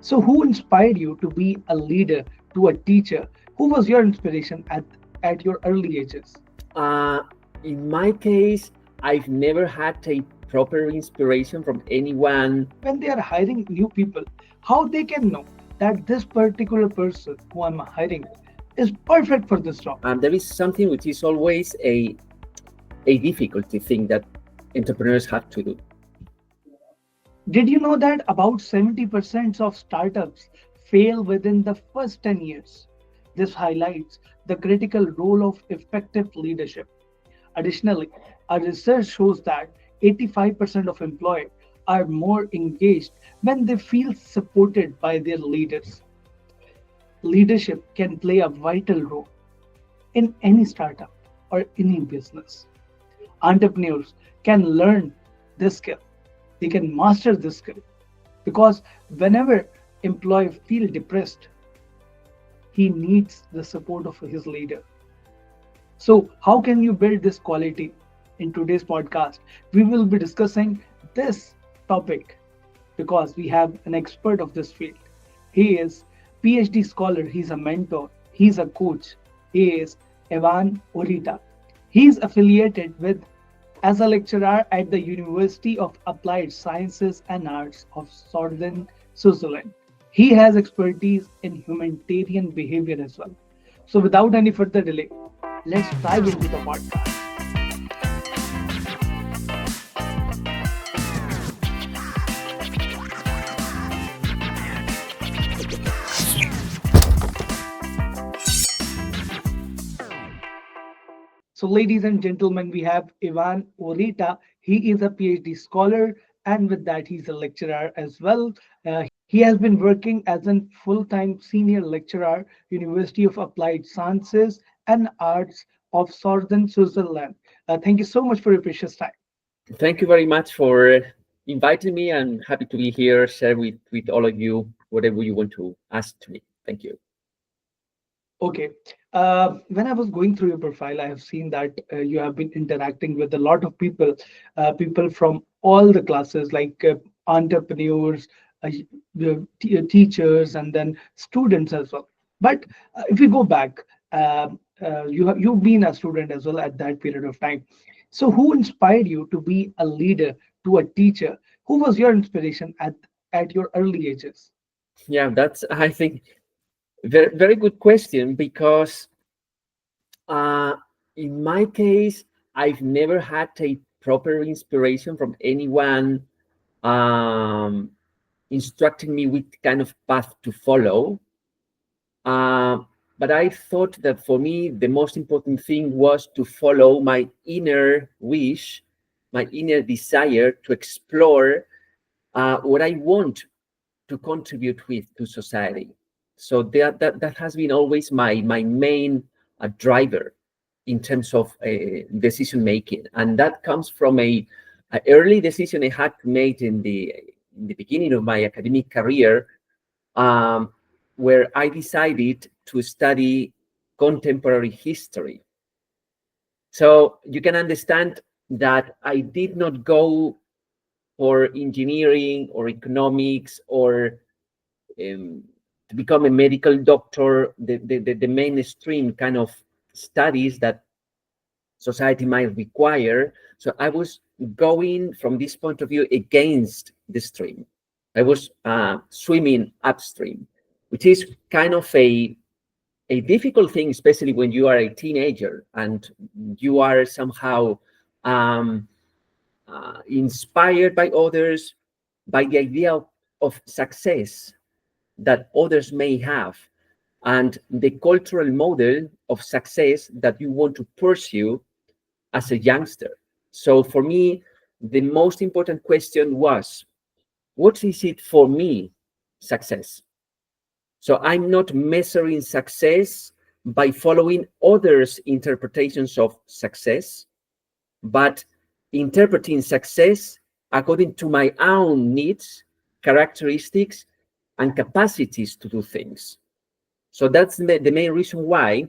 So, who inspired you to be a leader, to a teacher? Who was your inspiration at your early ages? Uh, in my case, I've never had a proper inspiration from anyone. When they are hiring new people, how they can know that this particular person who I'm hiring is perfect for this job? There is something which is always a difficulty thing that entrepreneurs have to do. Did you know that about 70% of startups fail within the first 10 years? This highlights the critical role of effective leadership. Additionally, our research shows that 85% of employees are more engaged when they feel supported by their leaders. Leadership can play a vital role in any startup or any business. Entrepreneurs can learn this skill, they can master this skill, because whenever employee feel depressed, he needs the support of his leader. So how can you build this quality? In today's podcast we will be discussing this topic because we have an expert of this field. He is PhD scholar, he's a mentor, he's a coach. He is Ivan Ureta. He is affiliated with as a lecturer at the University of Applied Sciences and Arts of Southern Switzerland. He has expertise in humanitarian behavior as well. So, without any further delay, let's dive into the podcast. So, ladies and gentlemen, we have Ivan Ureta. He is a PhD scholar, and with that, he's a lecturer as well. He has been working as a full-time senior lecturer, University of Applied Sciences and Arts of Southern Switzerland. Thank you so much for your precious time. Thank you very much for inviting me. I'm happy to be here, share with all of you whatever you want to ask to me. Thank you. Okay. When I was going through your profile, I have seen that you have been interacting with a lot of people from all the classes, like entrepreneurs, teachers, and then students as well. But if you go back, you've been a student as well at that period of time. So, who inspired you to be a leader, to a teacher? Who was your inspiration at your early ages? Yeah, that's, I think, very good question, because uh, in my case, I've never had a proper inspiration from anyone um, instructing me which kind of path to follow. Uh, but I thought that for me, the most important thing was to follow my inner wish, my inner desire to explore what I want to contribute with to society. So that has been always my main driver in terms of decision making, and that comes from a early decision I had made in the beginning of my academic career, um, where I decided to study contemporary history. So you can understand that I did not go for engineering or economics or to become a medical doctor, the mainstream kind of studies that society might require. So I was going from this point of view against the stream. I was swimming upstream, which is kind of a difficult thing, especially when you are a teenager and you are somehow um, inspired by others, by the idea of success that others may have, and the cultural model of success that you want to pursue as a youngster. So for me, the most important question was, what is it for me, success? So I'm not measuring success by following others' interpretations of success, but interpreting success according to my own needs, characteristics, and capacities to do things. So that's the main reason why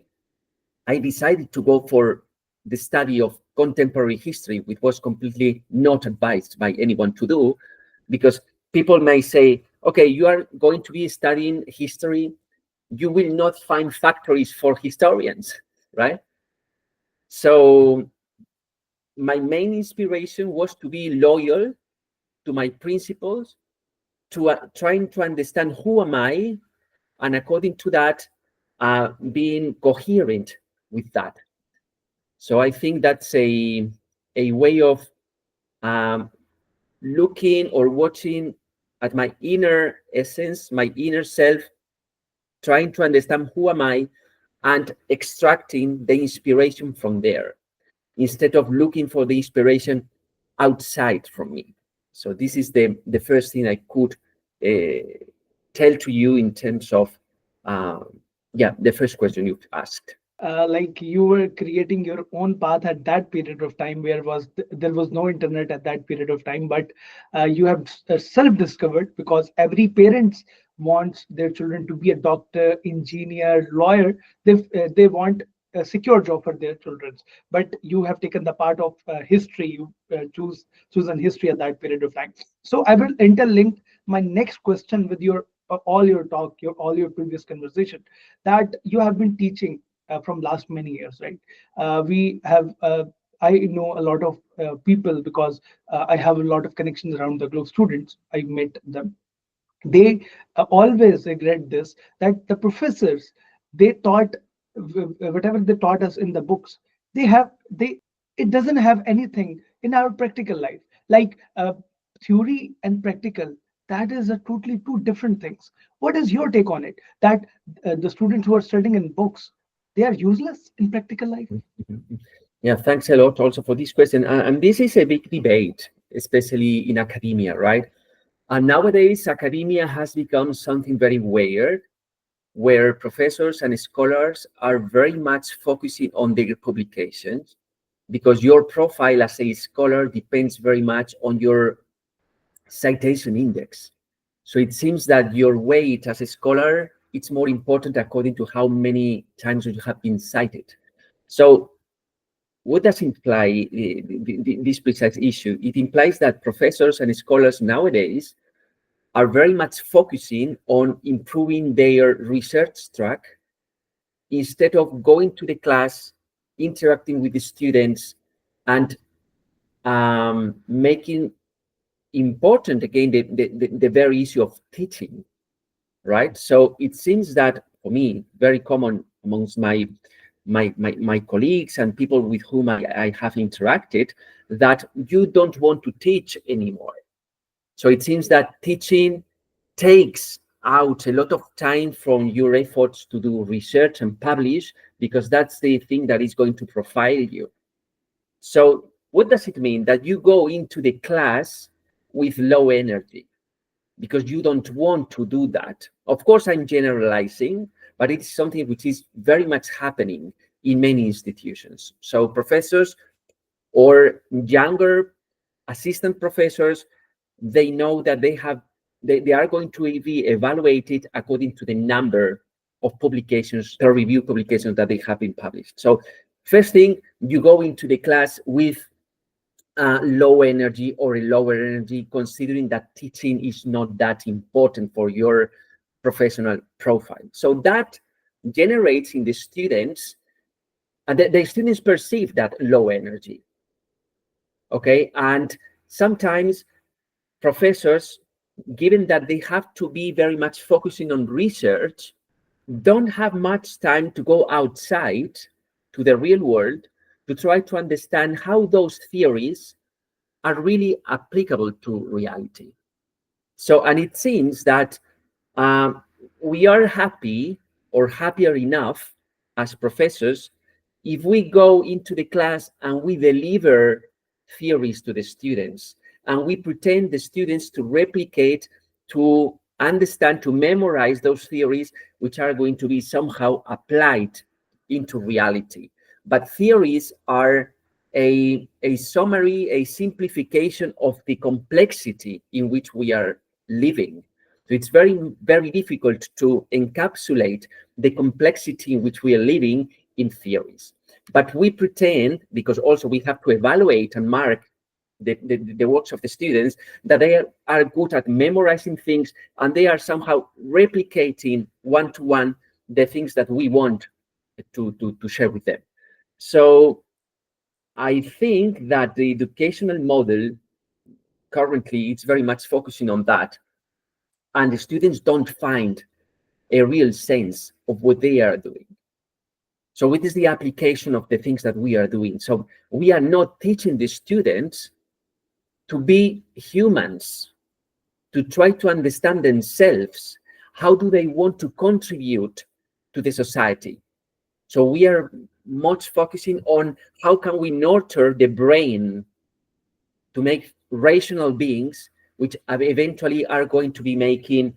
I decided to go for the study of contemporary history, which was completely not advised by anyone to do, because people may say, okay, you are going to be studying history, you will not find factories for historians, right? So my main inspiration was to be loyal to my principles, to trying to understand who am I, and according to that, being coherent with that. So I think that's a way of um, looking or watching at my inner essence, my inner self, trying to understand who am I, and extracting the inspiration from there instead of looking for the inspiration outside from me. So this is the first thing I could uh, tell to you in terms of yeah, the first question you've asked. Like you were creating your own path at that period of time where there was no internet at that period of time, but you have self discovered, because every parents wants their children to be a doctor, engineer, lawyer. They want a secure job for their children, but you have taken the part of history. You chosen history at that period of time. So I will interlink my next question with your all your talk, your all your previous conversation, that you have been teaching from last many years, right? We have I know a lot of people, because I have a lot of connections around the globe. Students, I met them. They always regret this, that the professors, they taught whatever they taught us in the books, they it doesn't have anything in our practical life. Like theory and practical, that is a totally two different things. What is your take on it, that the students who are studying in books, they are useless in practical life? Yeah, thanks a lot also for this question. And this is a big debate, especially in academia, right? And nowadays, academia has become something very weird, where professors and scholars are very much focusing on their publications, because your profile as a scholar depends very much on your citation index. So it seems that your weight as a scholar, it's more important according to how many times you have been cited. So what does imply this precise issue? It implies that professors and scholars nowadays are very much focusing on improving their research track instead of going to the class, interacting with the students, and making important again the very issue of teaching, right? So it seems that for me, very common amongst my colleagues and people with whom I have interacted, that you don't want to teach anymore. So it seems that teaching takes out a lot of time from your efforts to do research and publish, because that's the thing that is going to profile you. So what does it mean? That you go into the class with low energy because you don't want to do that. Of course, I'm generalizing, but it's something which is very much happening in many institutions. So professors or younger assistant professors, they know that they are going to be evaluated according to the number of publications, peer review publications that they have been published. So first thing, you go into the class with low energy or a lower energy, considering that teaching is not that important for your professional profile. So that generates in the students, and the students perceive that low energy. Okay, and sometimes professors, given that they have to be very much focusing on research, don't have much time to go outside to the real world to try to understand how those theories are really applicable to reality. So, and it seems that um, we are happy or happier enough as professors if we go into the class and we deliver theories to the students and we pretend the students to replicate, to understand, to memorize those theories, which are going to be somehow applied into reality. But theories are a summary, a simplification of the complexity in which we are living. So it's very, very difficult to encapsulate the complexity in which we are living in theories. But we pretend, because also we have to evaluate and mark the works of the students, that they are good at memorizing things, and they are somehow replicating one-to-one the things that we want to share with them. So I think that the educational model currently it's very much focusing on that, and the students don't find a real sense of what they are doing. So it is the application of the things that we are doing. So we are not teaching the students to be humans, to try to understand themselves. How do they want to contribute to the society? So we are much focusing on how can we nurture the brain to make rational beings, which eventually are going to be making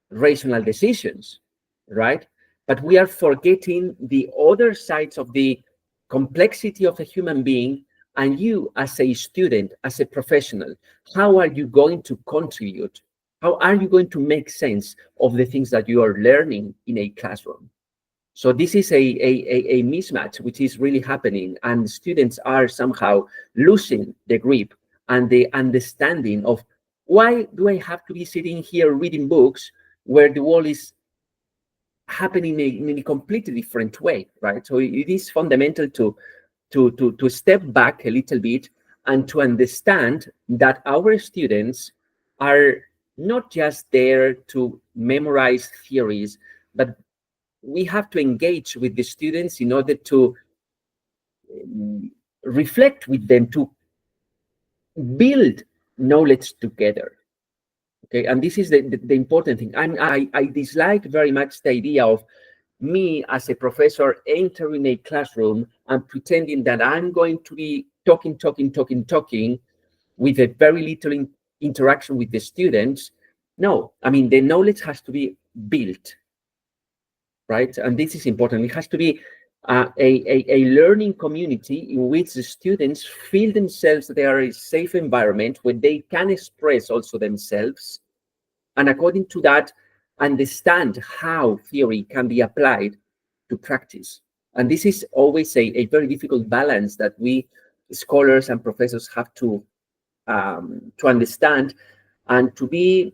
rational decisions, right? But we are forgetting the other sides of the complexity of a human being. And you, as a student, as a professional, how are you going to contribute? How are you going to make sense of the things that you are learning in a classroom? So this is a mismatch which is really happening, and students are somehow losing the grip and the understanding of why do I have to be sitting here reading books where the world is happening in a completely different way, right? So it is fundamental to step back a little bit and to understand that our students are not just there to memorize theories, but we have to engage with the students in order to reflect with them, to build knowledge together. Okay, and this is the important thing. I dislike very much the idea of me as a professor entering a classroom and pretending that I'm going to be talking with a very little interaction with the students. No, I mean, the knowledge has to be built, right? And this is important. It has to be a learning community in which the students feel themselves that they are a safe environment where they can express also themselves, and according to that, understand how theory can be applied to practice. And this is always a very difficult balance that we scholars and professors have to understand, and to be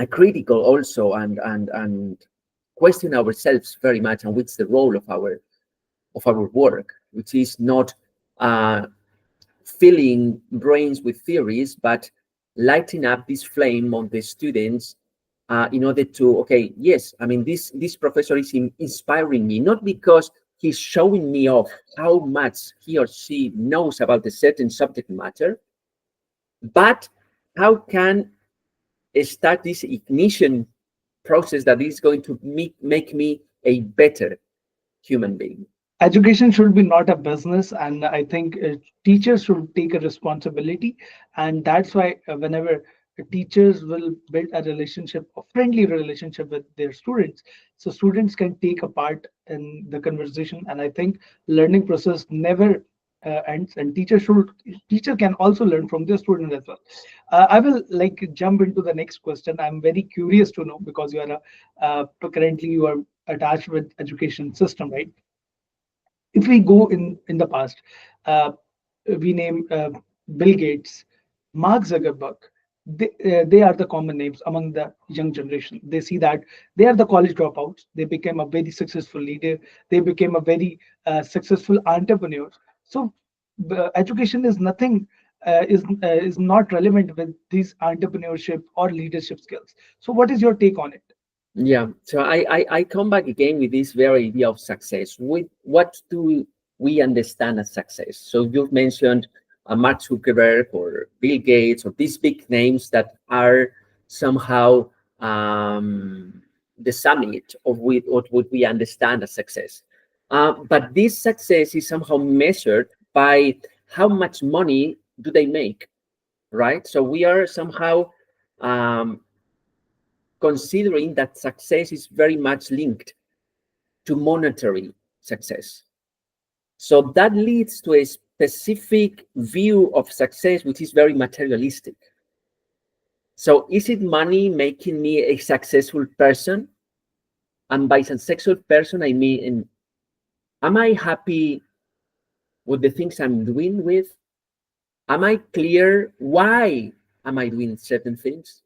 critical also, and question ourselves very much, and what's the role of our work, which is not uh, filling brains with theories, but lighting up this flame on the students, in order to, okay, yes, I mean, this professor is inspiring me, not because he's showing me off how much he or she knows about a certain subject matter, but how can start this ignition process that is going to make me a better human being. Education should be not a business, and I think teachers should take a responsibility. And that's why whenever teachers will build a relationship, a friendly relationship with their students, so students can take a part in the conversation. And I think learning process never ends, and teacher can also learn from their student as well. I will like jump into the next question. I'm very curious to know, because you are currently you are attached with education system, right? If we go in the past, uh, we name Bill Gates, Mark Zuckerberg. They are the common names among the young generation. They see that they are the college dropouts. They became a very successful leader. They became a very successful entrepreneur. So education is nothing. Is not relevant with these entrepreneurship or leadership skills. So, what is your take on it? Yeah, so I come back again with this very idea of success. What do we understand as success? So you've mentioned Mark Zuckerberg or Bill Gates, or these big names that are somehow the summit of what we understand as success. But this success is somehow measured by how much money do they make, right? So we are somehow um, considering that success is very much linked to monetary success. So that leads to a specific view of success, which is very materialistic. So is it money making me a successful person? And by successful person, I mean, am I happy with the things I'm doing with? Am I clear why am I doing certain things?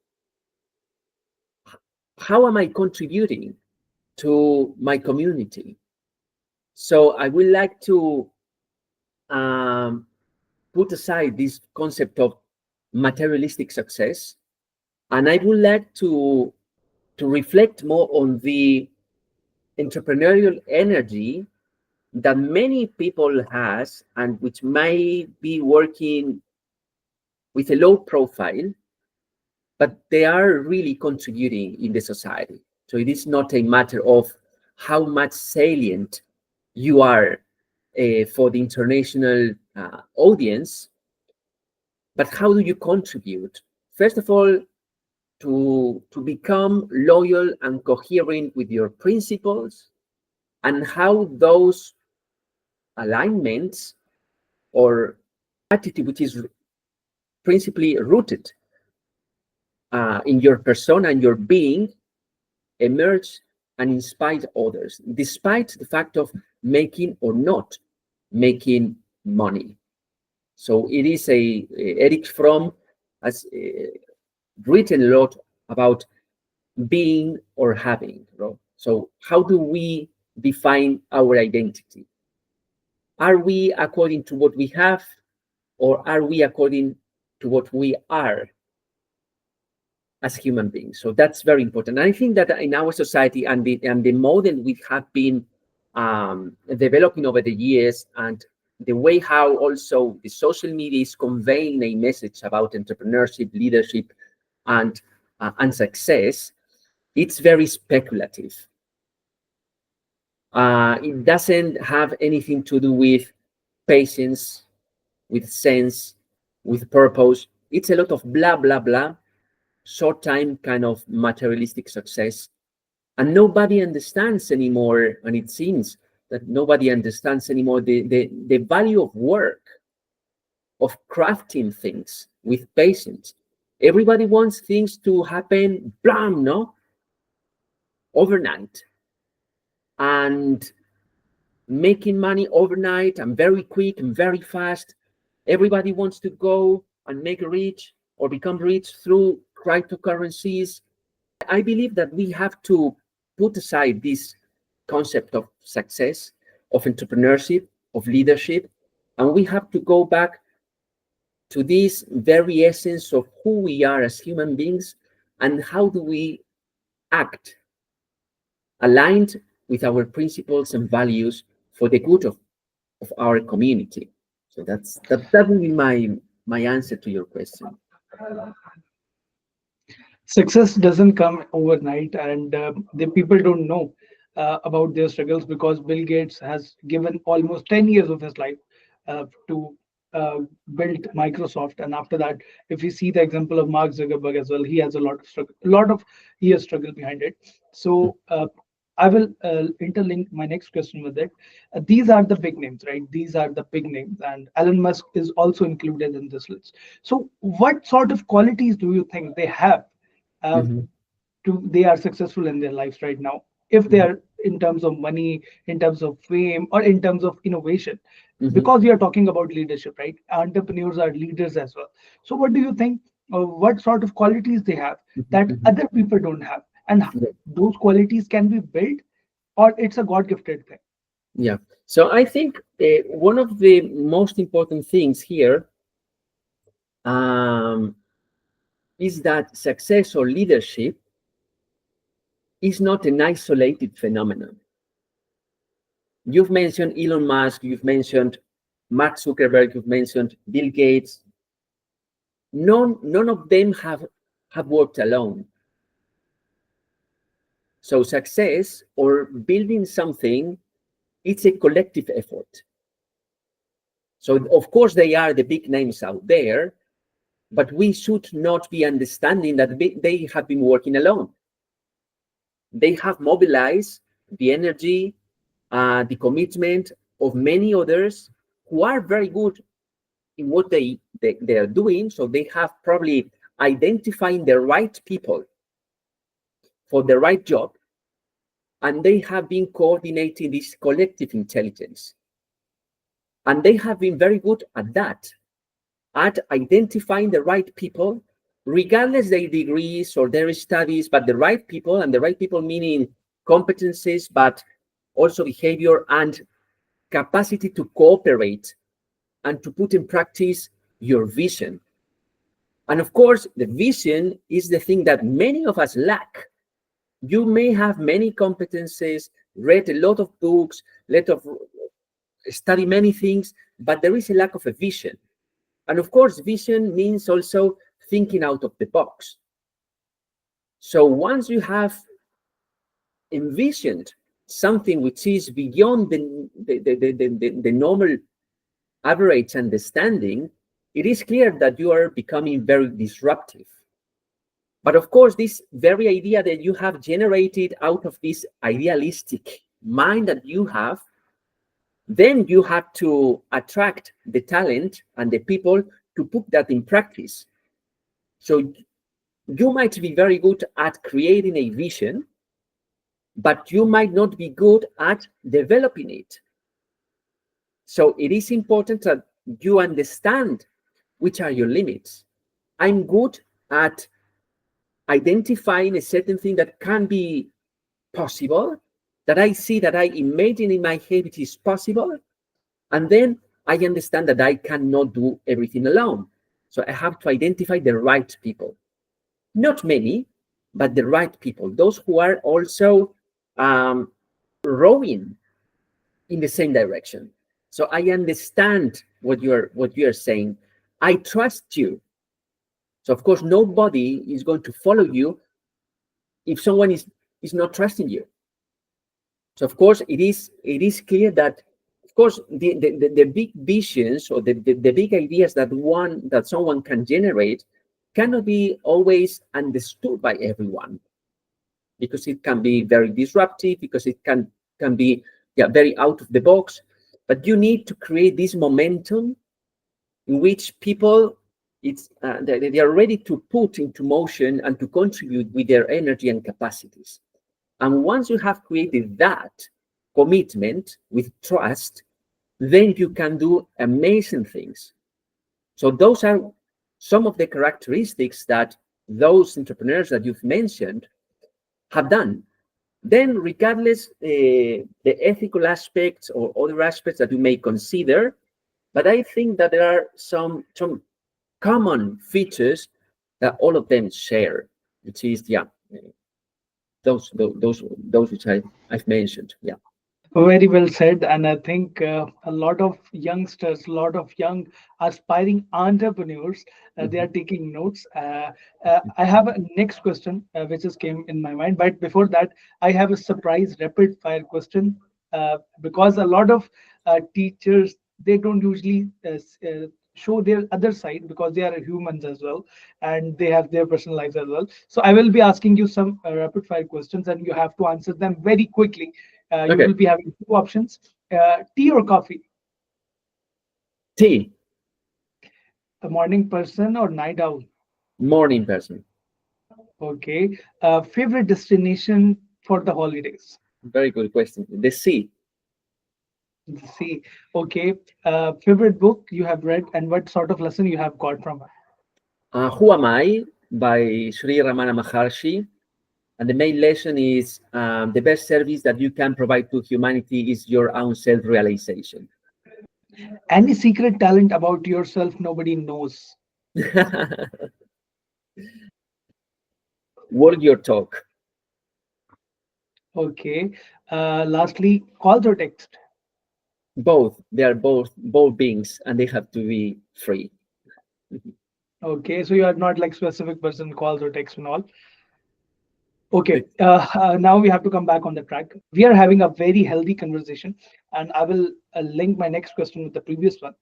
How am I contributing to my community? So I would like to um, put aside this concept of materialistic success, and I would like to reflect more on the entrepreneurial energy that many people has, and which may be working with a low profile, but they are really contributing in the society. So it is not a matter of how much salient you are for the international audience, but how do you contribute? First of all, to become loyal and coherent with your principles, and how those alignments or attitude, which is principally rooted in your persona and your being, emerge and inspire others, despite the fact of making or not making money. So it is Eric Fromm has written a lot about being or having. Right? So how do we define our identity? Are we according to what we have, or are we according to what we are as human beings? So that's very important. I think that in our society, and the model we have been developing over the years, and the way how also the social media is conveying a message about entrepreneurship, leadership, and success, it's very speculative. It doesn't have anything to do with patience, with sense, with purpose. It's a lot of blah blah blah, short time kind of materialistic success, and nobody understands anymore. And it seems that nobody understands anymore the value of work, of crafting things with patience. Everybody wants things to happen blam, no, overnight, and making money overnight and very quick and very fast. Everybody wants to go and make rich or become rich through cryptocurrencies. I believe that we have to put aside this concept of success, of entrepreneurship, of leadership, and we have to go back to this very essence of who we are as human beings, and how do we act aligned with our principles and values for the good of our community. So that will be my answer to your question. Success doesn't come overnight, and the people don't know about their struggles, because Bill Gates has given almost 10 years of his life to build Microsoft. And after that, if you see the example of Mark Zuckerberg as well, he has a lot of struggle, a lot of years struggle behind it. So I will interlink my next question with it. These are the big names, right? These are the big names, and Elon Musk is also included in this list. So what sort of qualities do you think they have uh, Mhm, to they are successful in their lives right now, if they mhm, are in terms of money, in terms of fame, or in terms of innovation? mhm, Because we are talking about leadership, right? Entrepreneurs are leaders as well. So what do you think, what sort of qualities they have mhm, that mhm. other people don't have, and Yeah, those qualities can be built, or it's a god gifted thing? yeah. So I think one of the most important things here um, is that success or leadership is not an isolated phenomenon. You've mentioned Elon Musk, you've mentioned Mark Zuckerberg, you've mentioned Bill Gates. None of them have worked alone. So success or building something, it's a collective effort. So of course they are the big names out there, but we should not be understanding that they have been working alone. They have mobilized the energy, the commitment of many others who are very good in what they are doing. So they have probably identifying the right people for the right job, and they have been coordinating this collective intelligence. And they have been very good at that. at identifying the right people, regardless their degrees or their studies, but the right people, and the right people meaning competencies, but also behavior and capacity to cooperate and to put in practice your vision. And of course, the vision is the thing that many of us lack. You may have many competencies, read a lot of books, lot of study many things, but there is a lack of a vision. And of course, vision means also thinking out of the box. So once you have envisioned something which is beyond the normal average understanding, it is clear that you are becoming very disruptive. But of course, this very idea that you have generated out of this idealistic mind that you have, then you have to attract the talent and the people to put that in practice. So you might be very good at creating a vision, but you might not be good at developing it. So it is important that you understand which are your limits. I'm good at identifying a certain thing that can be possible, that I see, that I imagine in my head it is possible, and then I understand that I cannot do everything alone. So I have to identify the right people. Not many, but the right people, those who are also rowing in the same direction. So I understand what you're saying. I trust you. So of course, nobody is going to follow you if someone is not trusting you. So of course, it is clear that of course the big visions or the big ideas that someone can generate cannot be always understood by everyone, because it can be very disruptive, because it can be, yeah, very out of the box. But you need to create this momentum in which people, they are ready to put into motion and to contribute with their energy and capacities. And once you have created that commitment with trust, then you can do amazing things. So those are some of the characteristics that those entrepreneurs that you've mentioned have done. Then, regardless the ethical aspects or other aspects that you may consider, but I think that there are some common features that all of them share, which is, yeah, those which I've mentioned. Yeah. Very well said. And I think a lot of youngsters, a lot of young aspiring entrepreneurs, they are Mhm. taking notes. I have a next question which just came in my mind. But before that, I have a surprise rapid fire question because a lot of teachers, they don't usually show their other side because they are humans as well and they have their personal lives as well. So I will be asking you some rapid fire questions and you have to answer them very quickly. You Okay. will be having two options, tea or coffee, T. a morning person or night owl. Morning person. Okay. Favorite destination for the holidays. Very good question. The C. See, okay. Favorite book you have read and what sort of lesson you have got from it. Who Am I by Sri Ramana Maharshi. And the main lesson is, the best service that you can provide to humanity is your own self realization. Any secret talent about yourself nobody knows. Word your talk. Okay. Lastly, calls or text. Both. They are both beings, and they have to be free. Okay, so you are not like specific person calls or text and all. Okay, Ex- now we have to come back on the track. We are having a very healthy conversation, and I will link my next question with the previous one.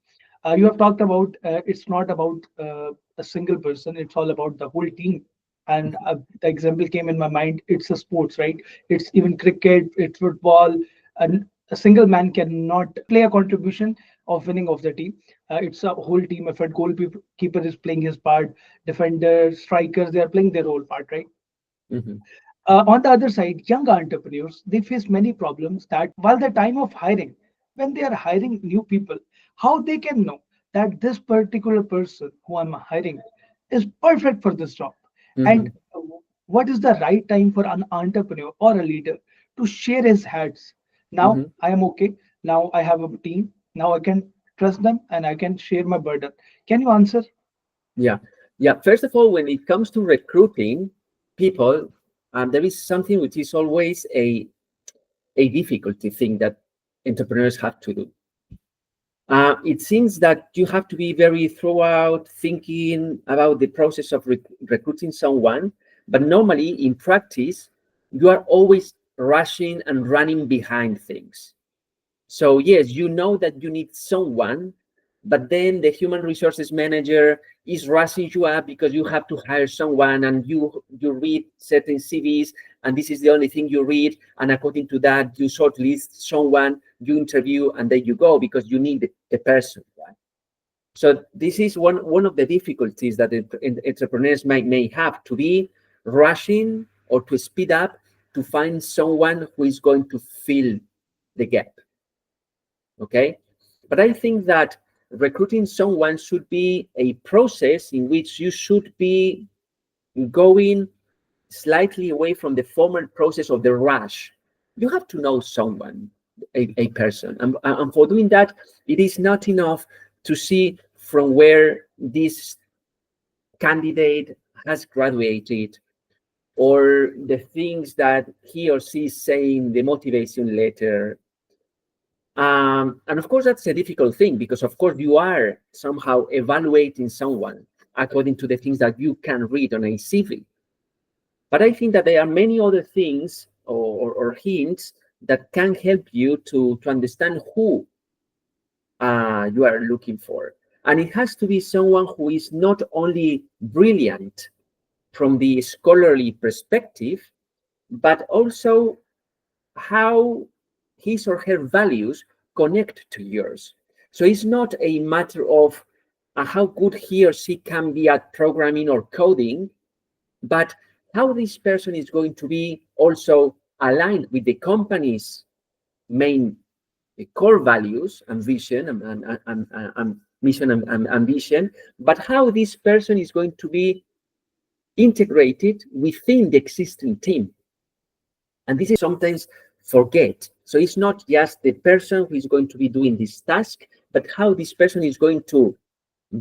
You have talked about it's not about a single person, it's all about the whole team. And the example came in my mind, it's a sports, right? It's even cricket, it's football, and a single man cannot play a contribution of winning of the team. It's a whole team effort. Goalkeeper is playing his part, defenders, strikers, they are playing their whole part, right? Mhm. On the other side, young entrepreneurs, they face many problems that while the time of hiring, when they are hiring new people, how they can know that this particular person who I'm hiring is perfect for this job. And Hmm. what is the right time for an entrepreneur or a leader to share his heads? Now Hmm. I am okay. Now I have a team. Now I can trust them and I can share my burden. Can you answer? Yeah, yeah. First of all, when it comes to recruiting people, there is something which is always a difficulty thing that entrepreneurs have to do. It seems that you have to be very throughout thinking about the process of recruiting someone, but normally in practice, you are always rushing and running behind things. So yes, you know that you need someone, but then the human resources manager is rushing you up because you have to hire someone, and you read certain CVs, and this is the only thing you read, and according to that, you shortlist someone, you interview, and then you go because you need the person, right? So this is one of the difficulties that entrepreneurs may have, to be rushing or to speed up to find someone who is going to fill the gap. Okay, but I think that recruiting someone should be a process in which you should be going slightly away from the formal process of the rush. You have to know someone, a person, and for doing that, it is not enough to see from where this candidate has graduated, or the things that he or she is saying, the motivation letter. And of course, that's a difficult thing, because, of course, you are somehow evaluating someone according to the things that you can read on a CV. But I think that there are many other things, or hints that can help you to understand who you are looking for. And it has to be someone who is not only brilliant from the scholarly perspective, but also how his or her values connect to yours. So it's not a matter of how good he or she can be at programming or coding, but how this person is going to be also aligned with the company's main core values and vision, and mission and ambition, but how this person is going to be integrated within the existing team. And this is sometimes forget. So it's not just the person who is going to be doing this task, but how this person is going to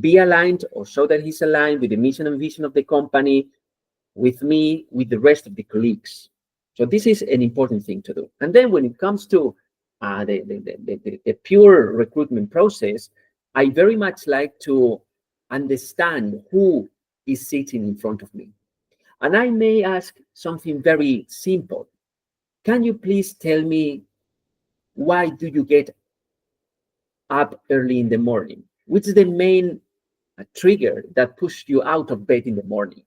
be aligned, or show that he's aligned with the mission and vision of the company, with me, with the rest of the colleagues. So this is an important thing to do. And then when it comes to the pure recruitment process, I very much like to understand who is sitting in front of me. And I may ask something very simple. Can you please tell me, why do you get up early in the morning? Which is the main trigger that pushed you out of bed in the morning?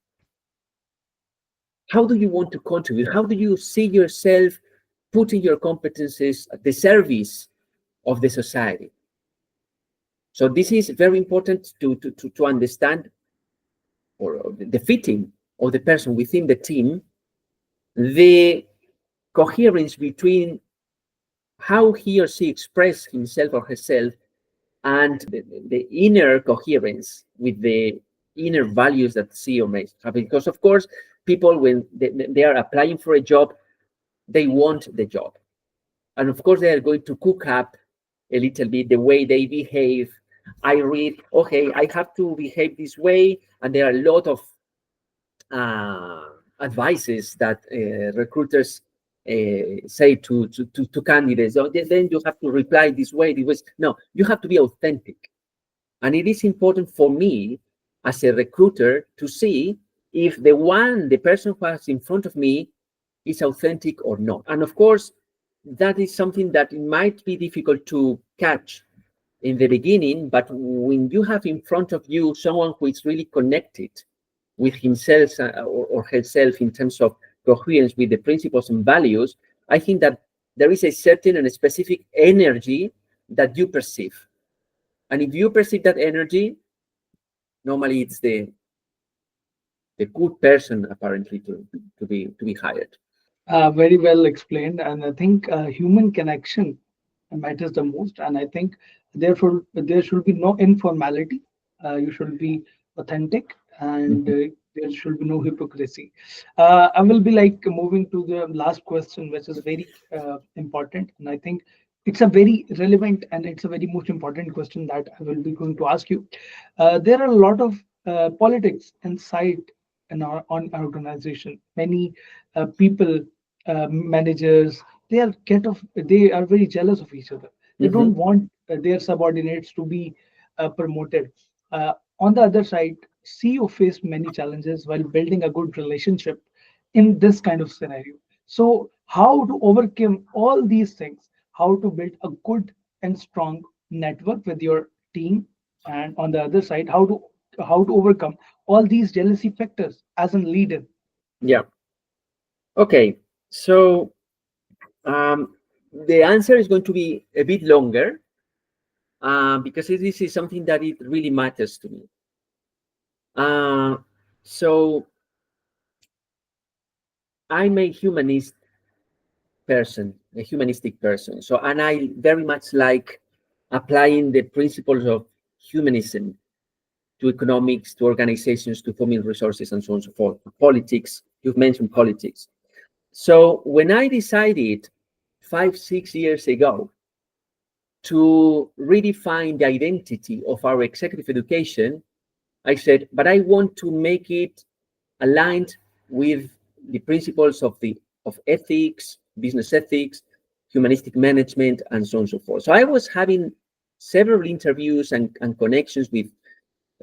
How do you want to contribute? How do you see yourself putting your competencies at the service of the society? So this is very important to understand, or the fitting of the person within the team, the coherence between how he or she expresses himself or herself, and the inner coherence with the inner values that CEO may have. Because, of course, people, when they are applying for a job, they want the job. And of course, they are going to cook up a little bit the way they behave. I read, okay, I have to behave this way. And there are a lot of uh, advices that recruiters say to candidates. Oh, then you have to reply this way. No, you have to be authentic. And it is important for me as a recruiter to see if the person who is in front of me is authentic or not. And of course, that is something that might be difficult to catch in the beginning, but when you have in front of you someone who is really connected with himself or herself in terms of coherence with the principles and values, I think that there is a certain and a specific energy that you perceive. And if you perceive that energy, normally it's the good person apparently to be hired. Very well explained. And I think human connection matters the most. And I think therefore there should be no informality. You should be authentic, and Mhm, there should be no hypocrisy. I will be like moving to the last question, which is very important, and I think it's a very relevant and it's a very most important question that I will be going to ask you. There are a lot of politics inside in our on our organization. Many people, managers, they are very jealous of each other. They mhm. don't want their subordinates to be promoted. On the other side, CEO faced many challenges while building a good relationship in this kind of scenario. So how to overcome all these things, how to build a good and strong network with your team, and on the other side, how to overcome all these jealousy factors as a leader. Yeah. Okay. So the answer is going to be a bit longer because this is something that it really matters to me. Uh, so I'm a humanist person, a humanistic person. So, and I very much like applying the principles of humanism to economics, to organizations, to human resources, and so on and so forth. Politics, you've mentioned politics. So when I decided 5, 6 years ago to redefine the identity of our executive education, I said, but I want to make it aligned with the principles of ethics, business ethics, humanistic management, and so on and so forth. So I was having several interviews and connections with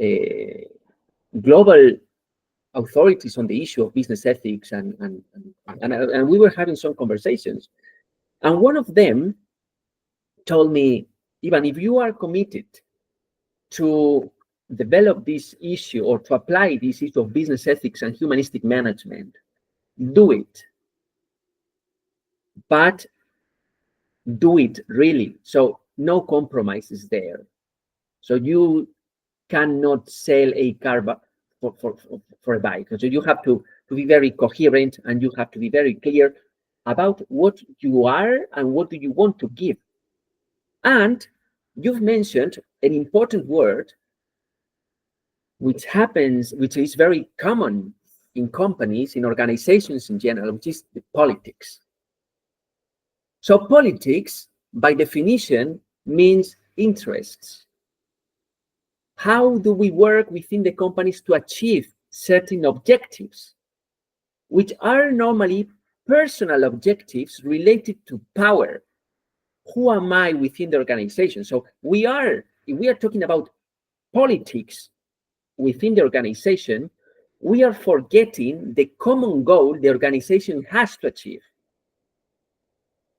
uh, global authorities on the issue of business ethics, and we were having some conversations. And one of them told me, Ivan, if you are committed to develop this issue or to apply this issue of business ethics and humanistic management, do it, but do it really. So no compromises there. So you cannot sell a car for a bike. So you have to be very coherent, and you have to be very clear about what you are and what do you want to give. And you've mentioned an important word which is very common in companies, in organizations in general, which is the politics. So politics, by definition, means interests. How do we work within the companies to achieve certain objectives, which are normally personal objectives related to power? Who am I within the organization? So if we are talking about politics within the organization, we are forgetting the common goal the organization has to achieve.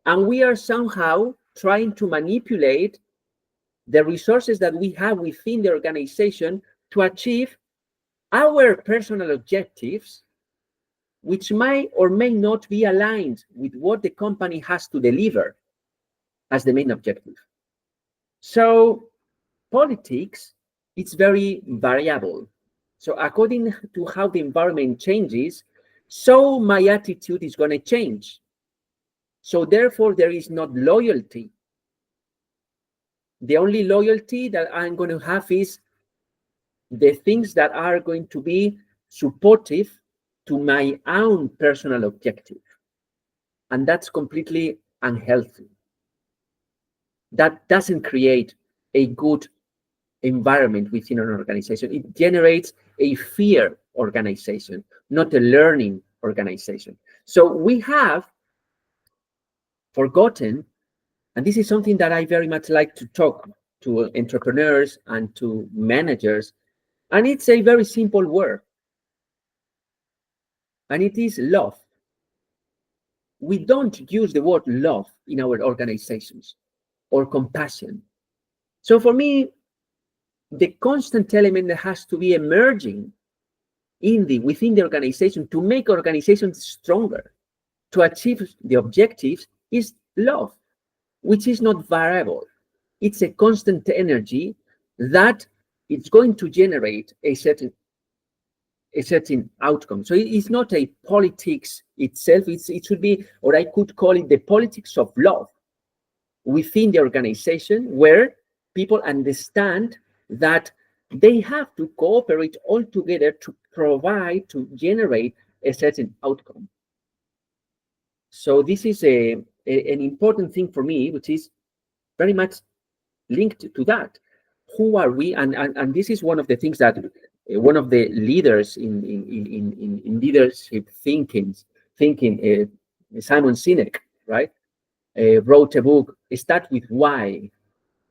And we are somehow trying to manipulate the resources that we have within the organization to achieve our personal objectives, which may or may not be aligned with what the company has to deliver as the main objective. So politics, it's very variable. So according to how the environment changes, so my attitude is going to change. So therefore, there is not loyalty. The only loyalty that I'm going to have is the things that are going to be supportive to my own personal objective. And that's completely unhealthy. That doesn't create a good environment within an organization. It generates a fear organization, not a learning organization. So we have forgotten, and this is something that I very much like to talk to entrepreneurs and to managers, and it's a very simple word, and it is love. We don't use the word love in our organizations, or compassion. So for me, the constant element that has to be emerging within the organization to make organizations stronger, to achieve the objectives, is love, which is not variable. It's a constant energy that it's going to generate a certain outcome. So it's not a politics itself. It should be, or I could call it, the politics of love, within the organization where people understand that they have to cooperate all together to provide, to generate a certain outcome. So this is an important thing for me, which is very much linked to that. Who are we? And this is one of the things that one of the leaders in leadership thinking, Simon Sinek, right, wrote a book. Start with why.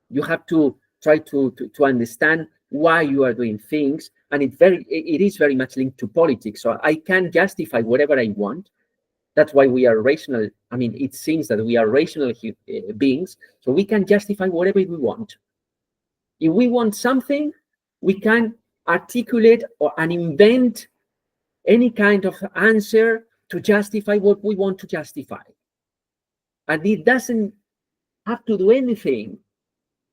You have to try to understand why you are doing things, and it is very much linked to politics. So I can justify whatever I want. That's why we are rational. I mean, it seems that we are rational beings, so we can justify whatever we want. If we want something, we can articulate and invent any kind of answer to justify what we want to justify. And it doesn't have to do anything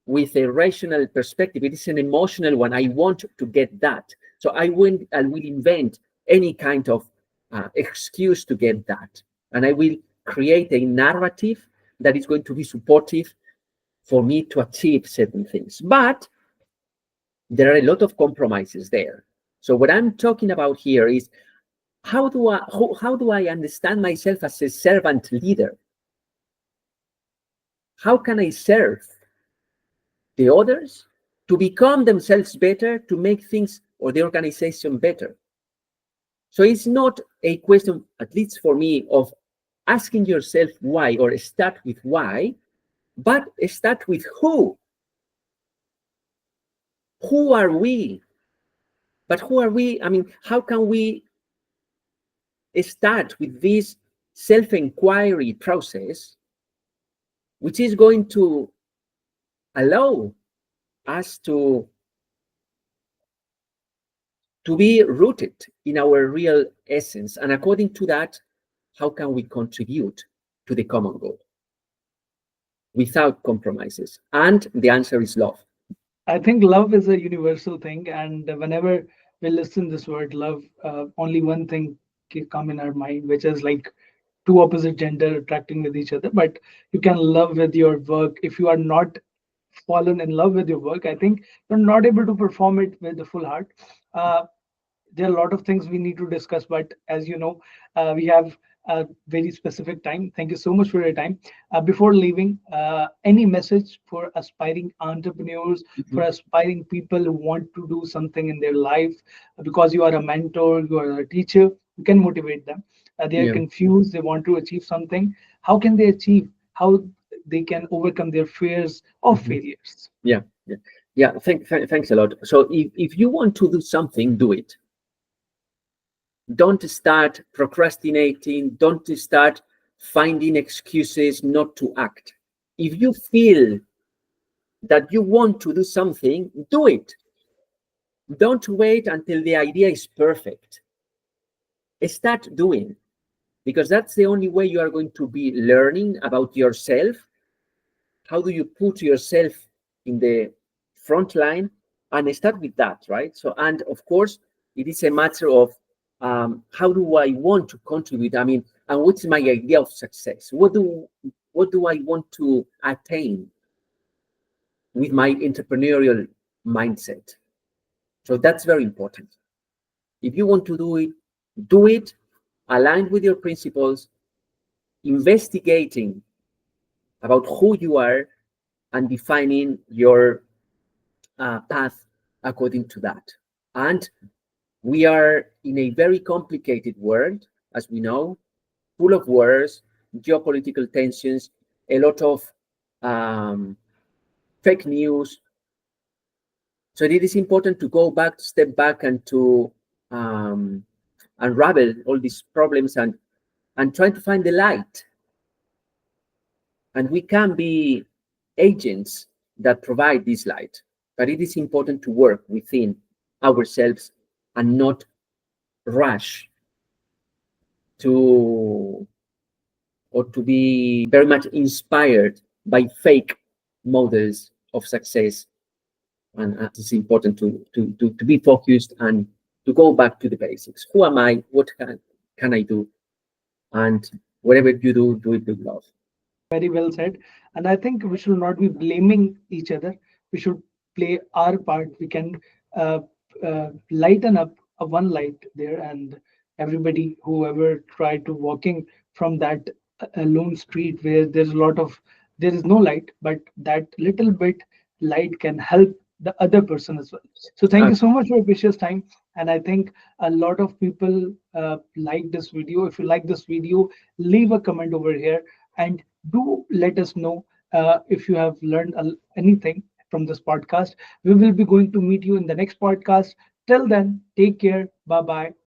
with a rational perspective. It is an emotional one. I want to get that. So I will invent any kind of excuse to get that. And I will create a narrative that is going to be supportive for me to achieve certain things. But there are a lot of compromises there. So what I'm talking about here is how do I understand myself as a servant leader? How can I serve the others to become themselves better, to make things or the organization better? So it's not a question, at least for me, of asking yourself why or start with why, but start with who. Who are we? But who are we? I mean, how can we start with this self-inquiry process, which is going to allow us to be rooted in our real essence? And according to that, how can we contribute to the common goal without compromises? And the answer is love. I think love is a universal thing, and whenever we listen this word love, only one thing can come in our mind, which is like two opposite gender attracting with each other. But you can love with your work. If you are not fallen in love with your work, I think you're not able to perform it with the full heart. Uh, there are a lot of things we need to discuss, but as you know, we have a very specific time. Thank you so much for your time. Before leaving, any message for aspiring entrepreneurs, for aspiring people who want to do something in their life? Because you are a mentor, you are a teacher, you can motivate them. They are Yeah. confused, they want to achieve something. How can they achieve? How they can overcome their fears of failures? Yeah, yeah, yeah. Thanks a lot. So if you want to do something, do it. Don't start procrastinating. Don't start finding excuses not to act. If you feel that you want to do something, do it. Don't wait until the idea is perfect. Start doing, because that's the only way you are going to be learning about yourself. How do you put yourself in the front line? And start with that, right? So, and of course, it is a matter of how do I want to contribute? I mean, and what's my idea of success? What do I want to attain with my entrepreneurial mindset? So that's very important. If you want to do it aligned with your principles, investigating about who you are and defining your path according to that. And we are in a very complicated world, as we know, full of wars, geopolitical tensions, a lot of fake news. So it is important to go back, to step back, and to unravel all these problems and try to find the light. And we can be agents that provide this light, but it is important to work within ourselves and not rush to or to be very much inspired by fake models of success. And it's important to be focused and to go back to the basics. Who am I? What can I do? And whatever you do, do it with love. Very well said. And I think we should not be blaming each other. We should play our part. We can uh, lighten up a one light there, and everybody, whoever tried to walking from that lone street where there's a lot of, there is no light, but that little bit light can help the other person as well. So thank you so much for your precious time. And I think a lot of people like this video. If you like this video, leave a comment over here and do let us know if you have learned anything from this podcast. We will be going to meet you in the next podcast. Till then, take care. Bye bye.